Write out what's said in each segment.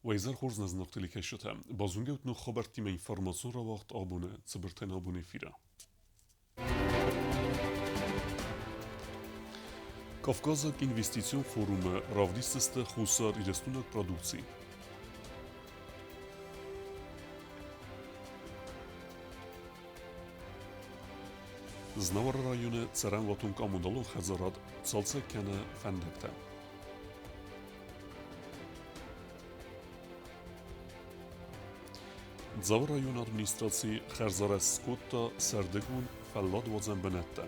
ويزار خورز نزنقتلي كشتا بازونجوت نو خبرتي ما انفورماسيون را وقت آبونه تبرتين آبونه فيرا Kavkazak investisiyon forumu ravdisteste xusar irestunak produkcji. Znawar rayonu Ceren Vatun Kamundalo Xazarat Salsa Kene Fendekte. Zavr rayon administracji Xerzare Skotta Serdegun Fellad Vazen Benette.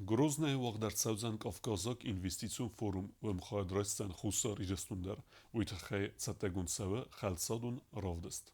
Grozne وقت سوزن کافکازاک اینوستیسیون فوروم و مخاطر رستن خسار ایجستوندر و ایتخای ستگون سوه خالصادون راودست.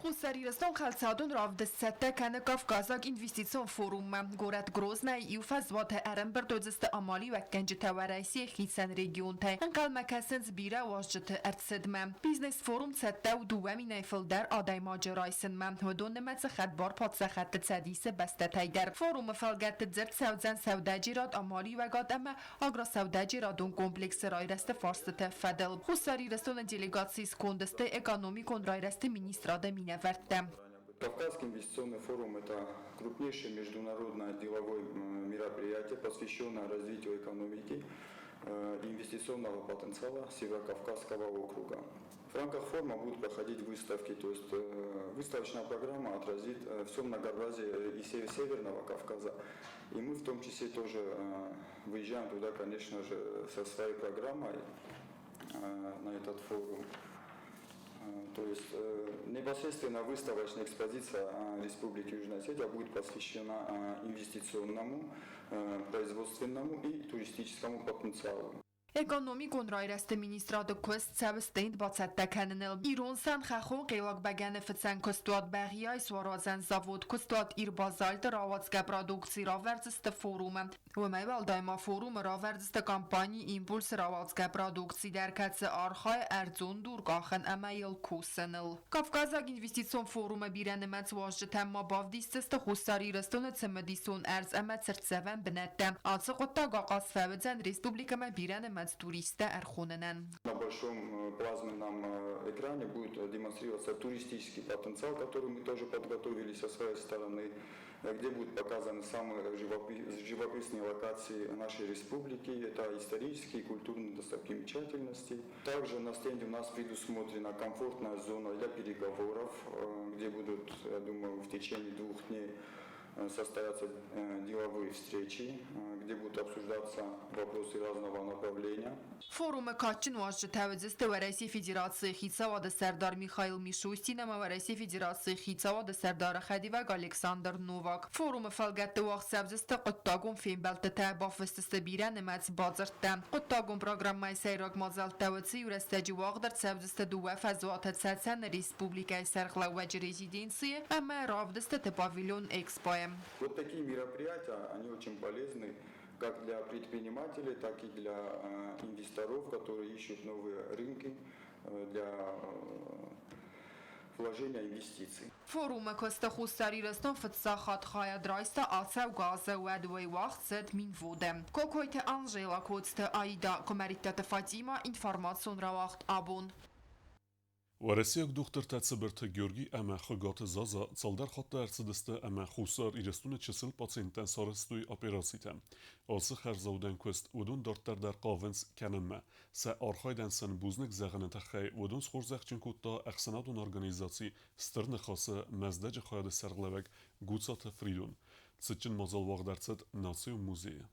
Хусарирастон халсадун равдсетте кане Кавказак инвестицион форум город Грозный и уфазват Эренбер додзесте амали ва кенджи таварайси хисен регион те анкал макасен збира важжет ارتسدم بیزنس فوروم سته و دومی نیفل در آدای ماجرایسن من هدون نمت خدبار پاد خط تسدیس بسته تایدر فوروم فلگت زرد سوزن سوداجی راد امالی و گاد اما آگرا سوداجی رادون کمپلکس رای رست فارست فدل خساریرستون делегации кондесте экономикон рай рست министрада миневерте. Кавказский инвестиционный форум – это крупнейшее международное деловое мероприятие, посвященное развитию экономики и инвестиционного потенциала Северокавказского округа. В рамках форума будут проходить выставки, то есть выставочная программа отразит все многообразие и Северного Кавказа. И мы в том числе тоже выезжаем туда, конечно же, со своей программой на этот форум. То есть непосредственно выставочная экспозиция Республики Южная Осетия будет посвящена инвестиционному, производственному и туристическому потенциалу. Экономикон рай рست министрاد کست سوستیند با تکننل ایران سن خخو قیلاق بگن فتسن کستواد بغیای سوارازن زاود کستواد ایر بازالت راواتسگه پرادوکسی راورزست فوروم و میوال دایما فوروم راورزست کامپانی ایمپولس راواتسگه پرادوکسی در کتس آرخای ارزون دورگاخن امیل کوسنل کافکازاگ اینوستیسیون فوروم بیرن مت واجد ما بافدیستست خستاری رستون تمدیسون ارز امت سرتسون بنتم آنسا قطا قاقاس فوزن ریسپوبلیکا ما بیرن туристы архуненен. На большом плазменном экране будет демонстрироваться туристический потенциал, который мы тоже подготовили со своей стороны, где будут показаны самые живописные локации нашей республики, это исторические и культурные достопримечательности. Также на стенде у нас предусмотрена комфортная зона для переговоров, где будут, я думаю, в течение 2 дней состоятся деловые встречи, где будут обсуждаться вопросы разного направления. فوروم کاچن واجد توزست و رئیس فدراسیون خیتسواد سردار میخائیل میشوستین و رئیس فدراسیون خیتسواد سردار خدیوگ الکساندر نوواک فوروم فلگت وقت سبزست قطاگون فیلم بلته بافست بیرن مت بازرتم قطاگون پروگرام سیراک مازال توزی و رستجی وقت در سبزست دو فضوات سلسن республика سرخلا وجه резиденции اما رافدست پاویلون اکسپایم. Вот такие мероприятия, они очень полезны как для предпринимателей, так и для инвесторов, которые ищут новые рынки для вложения инвестиций. فوروم کست خوستاری رستان فتساخات خواهد رایست آسا و گازه و دوی وقت زد مین وودم. کوکویت انجیلا کوست آیدا کمریتت فاطیما اینفارماسیون را وقت آبون. ورسیک دختر تاتسبرت گیورگی اما خگات زازا صالدر خط ارتسدسته اما خسار ایرستون چسل پاتسینتن سارستوی اپراسیتم. آلسه خرزودن کست ودون دارتر در قاونس کنمه. سه آرخایدن سن بوزنک زغن تخی ودون سخورزخ چنکوتا اخسنادون ارگانیزاسی سترن خاصه مزدج خواهد سرغلوک گوتسات فریدون. سچن مازال واقع درصد ناسی و موزیه.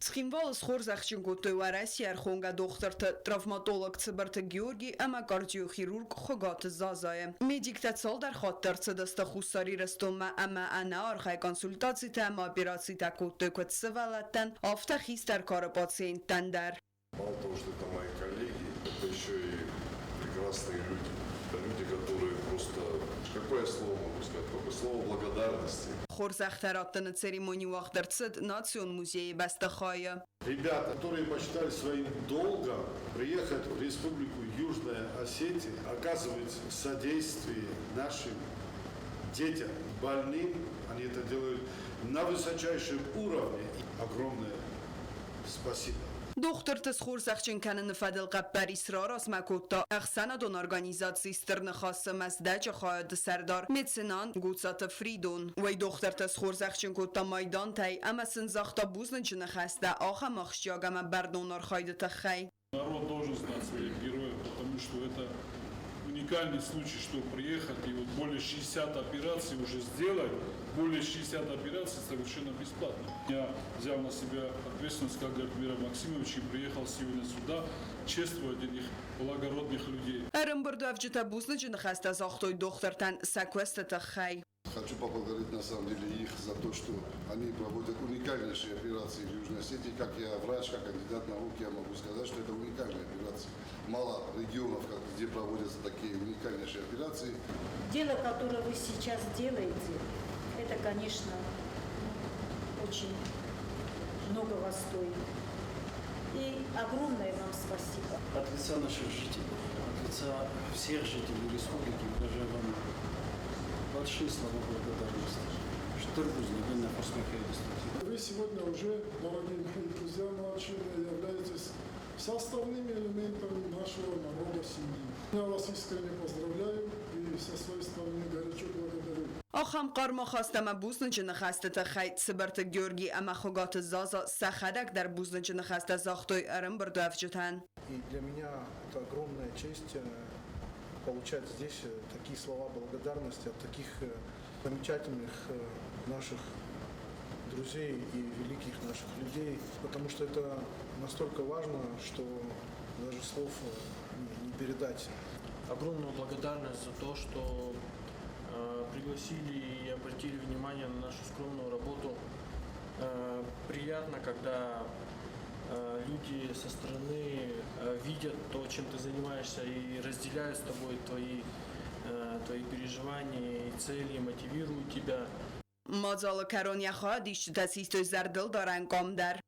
Ცხინვალის ხორზახჩინ გუტევარასი არხონგა დოხტერთა ტრავმატოლოგ ცბერთა გიორგი ამა კარდიოხირურგ ხოგათ ზაზაე მედიკთა ცოლდარ ხოთერცდასთა ხუსარი რესტომა ამა ანა არხაი კონსულტაცითა ამა операциთა კუტეკოთ свалатан автохистар кара пациенттан дар. Мало того, что это мои коллеги, это еще и прекрасные люди. Это люди, которые просто, какое слово могу сказать, только слово благодарности. Խորզախտարատն церемонии уахдерцет Национ музей Бастахая. Ребята, которые посчитали своим долгом приехать в Республику Южная Осетия, оказывать содействие нашим детям, больным. Они это делают на высочайшем уровне. Огромное спасибо. Դոկտորտս խորզախչենքանը նվադել կապար իսրարոս մակոտա աղսանադոն օրգանիզացի ստրնխասը մազդաճը խայադ սարդար մեծենան գուցատը ֆրիդոն վայ դոկտորտս խորզախչենքոտա մայդան թայ ամասն զախտա բուզնը չնխաստա աղա մախշյագամա բարդոն արխայդը տխայ Народ должен знать своих героев, потому что это уникальный случай, что приехать и вот более 60 операций уже сделать, более 60 операций совершенно бесплатно. Я взял на себя ответственность, как говорит Мира Максимович, и приехал сегодня сюда чествовать этих благородных людей. Эренберду авджита бузны чнахаста захтой доктортан саквеста тахай. Хочу поблагодарить на самом деле их за то, что они проводят уникальнейшие операции в Южной Осетии. Как я врач, как кандидат наук, я могу сказать, что это уникальные операции. Мало регионов, где проводятся такие уникальнейшие операции. Дело, которое вы сейчас делаете, это, конечно, очень много вас стоит. И огромное вам спасибо. От лица наших жителей, от лица всех жителей республики, даже вам большие слова благодарности. Вы сегодня уже, дорогие мои друзья младшие, являетесь составными элементами нашего народа семьи. Я вас искренне поздравляю и со своей стороны горячо благодарю. آخام قارما خواستم بوزن چنخسته تخیت سبرت گیورگی اما خوگات زازا سخدک در بوزن چنخسته زاختوی ارم بردو افجتن. И для меня это огромная честь получать здесь такие слова благодарности от таких замечательных наших друзей и великих наших людей, потому что это настолько важно, что даже слов не передать. Огромную благодарность за то, что пригласили и обратили внимание на нашу скромную работу. Приятно, когда люди со стороны видят то, чем ты занимаешься, и разделяют с тобой твои переживания и цели, мотивируют тебя. مازال کرونیا خواهد ایشت تسیستوی زردل دارن کام در.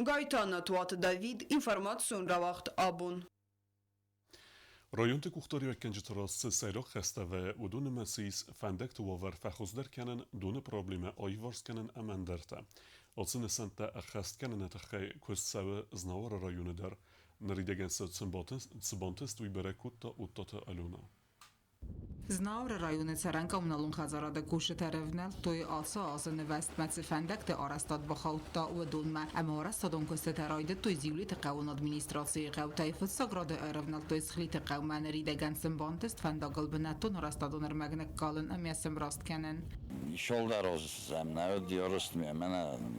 گایتانا توات داوید اینفرماتسون را وقت آبون. رایونت کوختاری و کنج تراس سیراق خسته و ودون مسیس فندک توور فخوزدر کنن دون پرابلم آیوارس کنن امن درته. آسن سنت اخست کنن تخی کست سو زناور رایون در نریدگن سبانتست وی برکوت تا اوتات الونا. Znavr rajone Caranka umnalun Khazarada kushte revnel toy alsa azın investments fendek te arastat baxalta udulma ama arastadon koste terayde toy zivlit qawun administrasiya qawtay fsagrade revnel toy skhlit qawman ridegen sembantest fendagal benaton arastadon ermagnek kalın amyasem rast kenen شغل روزم نه دیارست میام من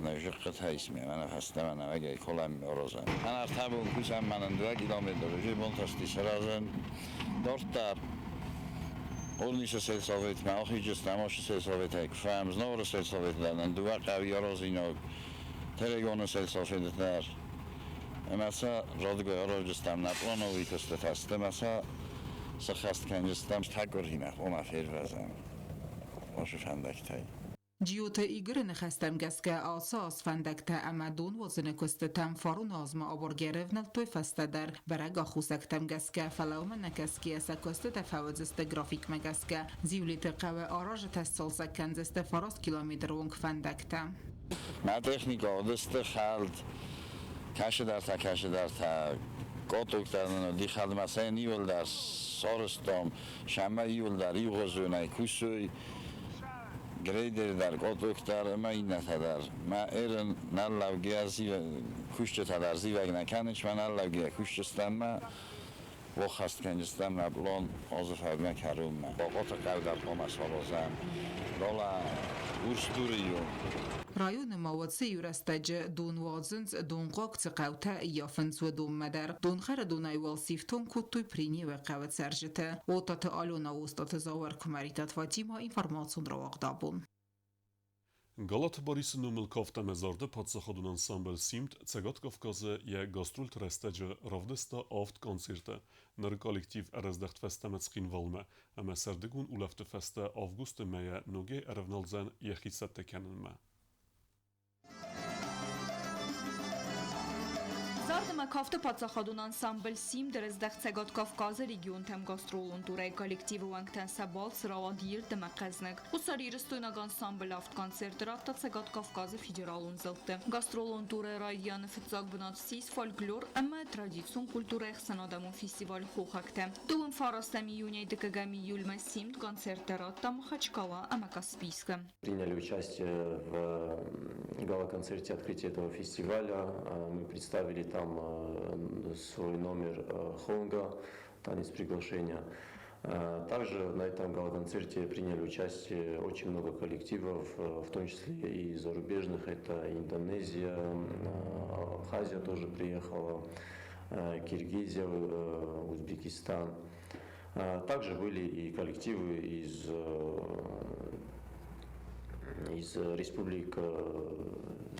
نجقت هیچ میام من هستم من اگه کلام روزم من ارتباط کوچم من دو kilometer بونتاستی سرازن دورتار Olnische Seelsalvet, maar ook niet Namasche Seelsalvet, ik vraag me nog een Seelsalvet dan. En doe ik al jaren zien ook. Telegonen Seelsalvet daar. En mesela radgo jaren gestaan na planovi kost het. Mesela s'chast kan gestaan stagor hina. Ona verwezen. Was je van dat hij. جیوت ایگر نخستم گسکه آساس فندکته امدون وزن کستتم فارون آزما آبور گرفنل توی فسته در برگا خوسکتم گسکه فلاوم نکسکی اسا کسته تفاوزست گرافیک مگسکه زیولیت قوه آراج تستال سکنزست فراست کیلومتر ونگ فندکته ما تکنیکا دست خالد کشه در تا قطوک در دی خالد مثلا نیول در سارستام شمه ایول در ایوغزونه کوسوی گریدر در قطوکتر ما این نتدار ما ایران نلوگیازی خوشت تدارزی و نکنش من نلوگیا خوشتستم ما و خست کنجستم ما بلون آزفر نکردم ما با قطع قدر قام سالزم رولا ورستوریو رایون موادسی یورستج دون وازنز دون قاقت قوته یافنز و دون مدر دون خر دونای والسیفتون کتوی پرینی و قوت سرجته و تات آلونا و استات زاور کمریتت و تیما اینفرماتون را واقدابون. Galat Borisinu Milkowta mezordy pod zachodun ensemble Simt cegot Kawkazy je gastrul trestedzie rovdesta oft koncerte nar kollektiv RSDcht feste met schin valme ame serdigun ulefte feste avguste meje noge ervnalzen jechisette kennenme. Zardama kafte patsakadun ansambl sim dresdech cegot Kavkazı region tem gastrolun turej kollektivu angten sabal sırava dir demek kaznek. Usar iristuynak ansambl aft koncerter afta cegot Kavkazı federalun zıltı. Gastrolun turej raydiyanı fitzak bınat sis folklor ama tradisyon kulturech sanadamun festival hochakte. Duvun farastem июня декагами юльма симт концертерат там Махачкала ama Каспийска. Приняли участие в гала-концерте открытия этого фестиваля. Мы представили там свой номер Хонга, танец приглашения. Также на этом гала-концерте приняли участие очень много коллективов, в том числе и зарубежных. Это Индонезия, Абхазия тоже приехала, Киргизия, Узбекистан. Также были и коллективы из республик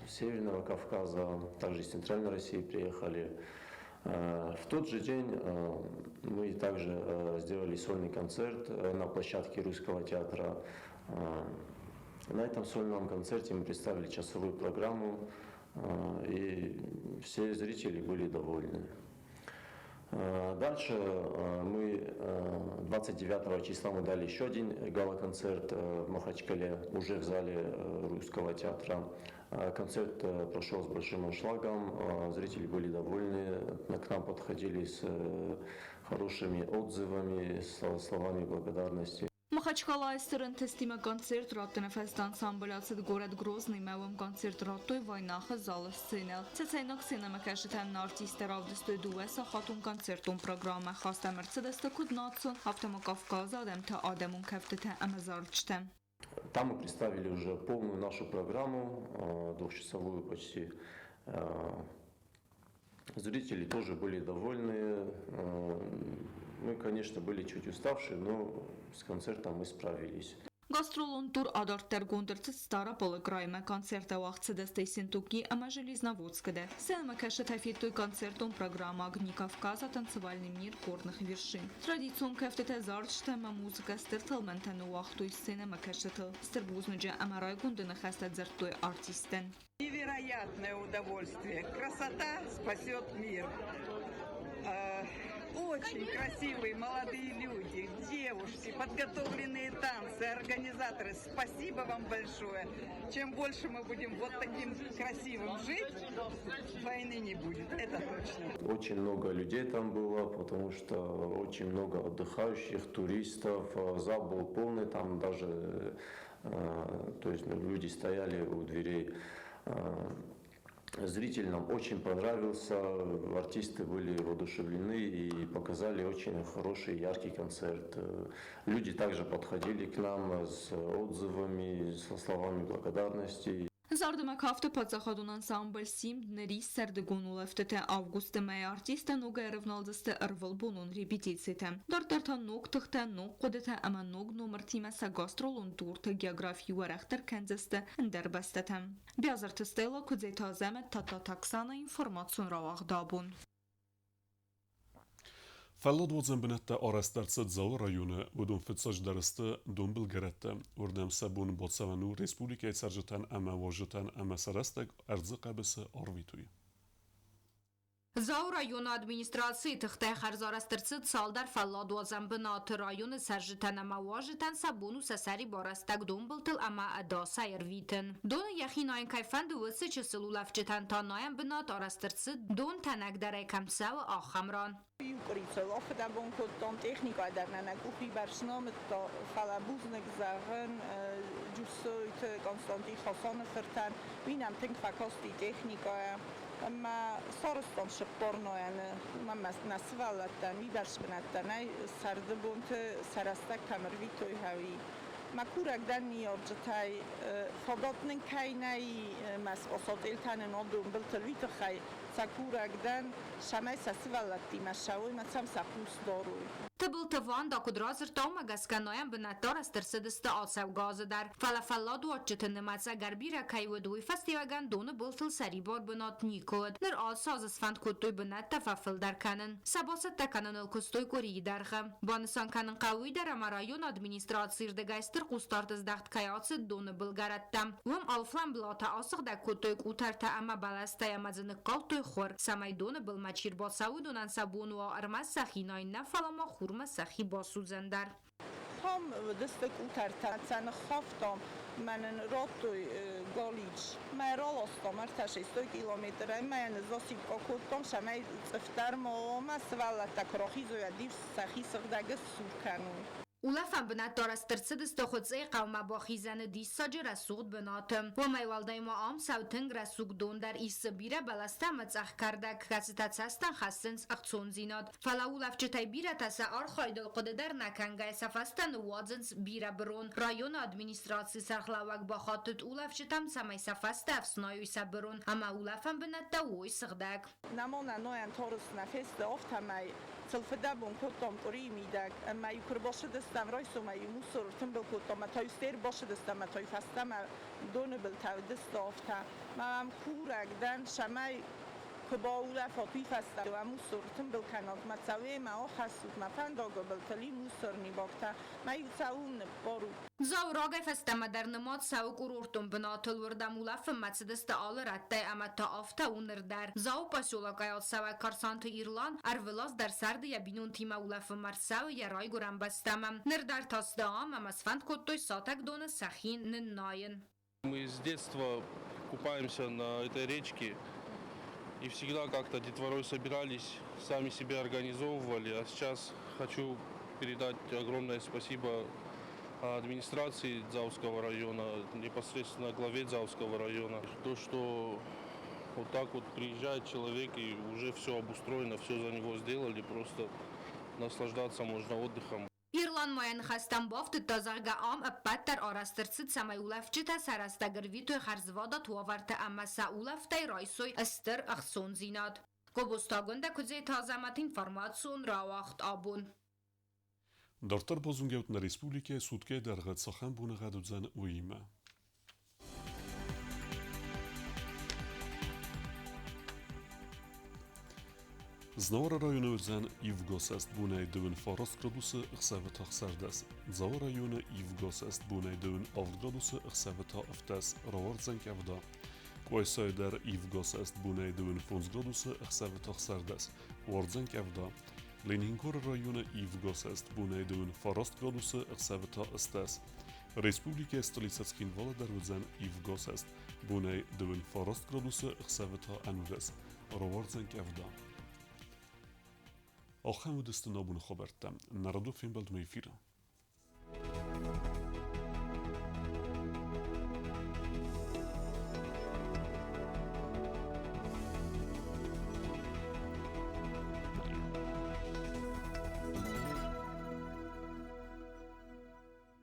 Северного Кавказа, также из Центральной России приехали. В тот же день мы также сделали сольный концерт на площадке Русского театра. На этом сольном концерте мы представили часовую программу, и все зрители были довольны. Дальше мы 29 числа мы дали еще один гала-концерт в Махачкале, уже в зале Русского театра. Концерт прошел с большим аншлагом, зрители были довольны, к нам подходили с хорошими отзывами, с словами благодарности. Махачкала айстырын тестиме концерт раттыны фест ансамбляцыд город Грозный мэвым концерт раттой войнаха залы сценел. Цецайнак сценаме кэшитэн артистер авдыстой дуэса хатун концертун программа хаста Мерцедеста куднацун автома Кавказа адемта адемун кэфтэтэ амазарчтэ. Там мы представили уже полную нашу программу, двухчасовую почти. Зрители тоже были довольны. Мы, конечно, были чуть уставшие, но с концертом мы справились. Gastrolun tur adartер гундерцыт стара полыкрайме концерта вахцедестэй синтуки ама Железноводскаде. Сенма кэшет афиттуй концертун программа «Огни Кавказа. Танцевальный мир горных вершин». Традицион кэфтэтэ зарчтэма музыка стертэлмэнтэну вахтуй сценэма кэшетэл. Стербузнуджэ ама райгундына хэстэ дзэртуй артистэн. Невероятное удовольствие. Красота спасет мир. Очень красивые молодые люди, девушки, подготовленные танцы, организаторы. Спасибо вам большое. Чем больше мы будем вот таким красивым жить, войны не будет, это точно. Очень много людей там было, потому что очень много отдыхающих, туристов. Зал был полный, там даже то есть, люди стояли у дверей. Зритель нам очень понравился, артисты были воодушевлены и показали очень хороший, яркий концерт. Люди также подходили к нам с отзывами, со словами благодарности. Zardama kafte patsakadun ansambl sim dneri serdegunul eftete avguste me artiste nuga ervnaldeste erval bunun repetitsite. Dartarta nuk tëhte nuk kodete ama nuk numërtime sa gastrolun tur të geografi uarechter kenzeste nderbestetem. Bjazar të stela kudzej tazemet tata taksana informacion ravah dabun. Felladvådzen benette arrestärtset Zau rajone udun fıtsaj dereste dun bilgerette urdem sabun botsavanu Respublikaj serjeten ama vajeten ama sarastek erzıqabısı arvituy. Zau rayonu administrasiyi tëxte xarzarastërcët saldar falladvådzen benate rayonu serjeten ama vajeten sabunu seseri barastek dun biltıl ama adasa erviten. Donu yaxinayın kayfen duvısı që sılulafçeten tanayen benat arrestërcët dun tenekdere kamsa ve axamran. Укрыться. Офда бонко тон техника дарна кухи баршнам та фалабузник заген جوسویت کنستانتی خاصان فرتن بینم تنگ فکاستی تکنیکا اما سارستان شپارناین من نسوالتن ویدرش بنتن سردبونت سرستک تمرویتوی هاوی مکورک دنی آرجتای فضاتن کینای مس آسادیل تن نادون بلترویت خی Sakuradan shamai sasivallati mashaui matsam sapusdorui. Tăbıl tăvan da kudrazır tavma gaskanoyan binattar astırsidiste alsav gazıdar. Falafalladu atçıtı nımatsa garbira kayvudui festivagan donu bultıl saribar binat nikod. Nır alsaz asfand kutuy binat tafafıl darkanın. Sabasat takanın ılkustoy koriyi darxı. Banısan kanın qavuy dar ama rayon administratsiyirde gaystır qustartız daxt kayatsı donu bulgarattam. Vam alflan blata asıq da kutuy utarta ama balastaya mazını qaltoy xor. Samay donu bulmaçir basavu donan sabunu wa armaz saxinay nafalama xurma saxi basuzandar. Ham destek utartan xaftam manen rotuj golić. Ma rolostom arta 600 km. Ma zosip kokutom shamay tsftarmo ma svala ta krohizoja div saxi sırdaga surkanu. Ulafan binattar astırsidiste xudsi qavma baxizanı dissaci rasuq binatım. Wa maywalday ma am savtın rasuq dondar isi bira balasta matsax kardak kasitatsastan xasins aqtson zinat. Fala ulafçıtay bira tasa arxaydıl qıdıdar nakangay safastan wadzins bira biron. Rayon administrasi sarxlavak baxatıt ulafçıtam samay safasta afsnayu sabirun. Ama ulafan binatta oy sığdak. Namona noyan torus nafeste oftamay Целфедабун котом ори мидаг, ма юкр боши дастам ройсума ю мусор тимбл котом, ма той стер боши дастам, ма той фастам доны бил тав дастафта. Ма ам курак дан шамай кбаула фатуй фастам, ма мусор тимбл канат, ма цаве ма ахасут, ма пандого бил тали мусор нибакта, ма ю цаун бару. Zavragay festama dar nımad sav kurortum binatıl vurdam ulafım matsidiste alır attay ama ta afta unır dar. Zav pasolakay al sava karsantı İrlan arvilas dar sardı ya binun tima ulafım mar sav ya ray guram bastamam. Nır dar tasdağım ama svant kottoy satak donu sahin nınayın. Мы с детства купаемся на этой речке и всегда как-то детворой собирались, сами себя организовывали. А сейчас хочу передать огромное спасибо администрации Дзавского района, непосредственно главе Дзавского района. То, что вот так вот приезжает человек и уже все обустроено, все за него сделали, просто наслаждаться можно отдыхом. İrlan mayan xastan baftu tazarga am apattar arastırsit samay ulafçıta sarastagirvitoy xarzvada tuavarta amma sa ulaftay raysoy astır axson zinat. Qobustagunda kuzey tazamat informatsion rawaxt abun. Dartar bozungevt na Respublike sudke dargat saxan buna gadudzan uima. Znavara rayonu özən İvgosest bunay dövün faras gradusu ıxsavita xsardas. Zavara rayonu İvgosest bunay dövün avt gradusu ıxsavita aftas ravardzan kavda. Qoysayder İvgosest bunay dövün fons gradusu ıxsavita xsardas. Vardzan kavda. Leninkor rayonu İvgosest bunay dövün faras gradusu ıxsavita astas. Respublike Stolicackin Valadar özən İvgosest bunay dövün faras gradusu ıxsavita anvres. Ravardzan kavda. آخر مدست نابون خبرتم نردو فیلم بلد میفیرم